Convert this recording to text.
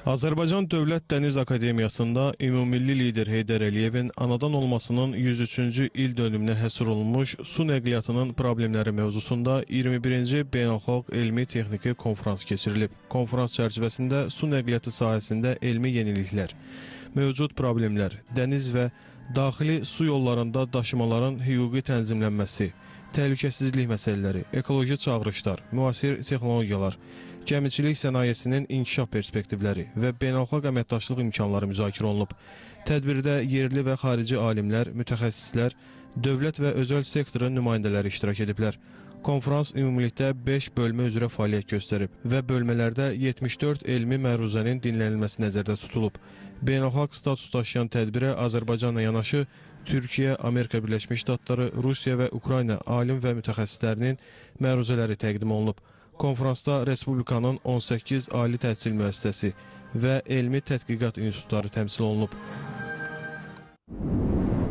Azərbaycan Dövlət Dəniz Akademiyasında ümummilli lider Heydər Əliyevin anadan olmasının 103-cü il dönümünə həsr olunmuş su nəqliyyatının problemləri mövzusunda 21-ci Beynəlxalq Elmi-Texniki konfrans keçirilib. Konfrans çərçivəsində su nəqliyyatı sahəsində elmi yeniliklər, mövcud problemlər, dəniz və daxili su yollarında daşımaların hüquqi tənzimlənməsi, təhlükəsizlik məsələləri, ekoloji çağırışlar, müasir texnologiyalar, gəmiçilik sənayesinin inkişaf perspektivləri və beynəlxalq əməkdaşlıq imkanları müzakirə olunub. Tədbirdə yerli və xarici alimlər, mütəxəssislər, dövlət və özəl sektorun nümayəndələri iştirak ediblər. Konfrans ümumilikdə 5 bölmə üzrə fəaliyyət göstərib və bölmələrdə 74 elmi məruzənin dinlənilməsi nəzərdə tutulub. Beynəlxalq status daşıyan tədbirə Azərbaycanla yanaşı Türkiyə, Amerika Birləşmiş Ştatları, Rusiya və Ukrayna alim və mütəxəssislərinin məruzələri təqdim olunub. Konfransda Respublikanın 18 ali təhsil müəssisəsi və elmi tədqiqat institutları təmsil olunub.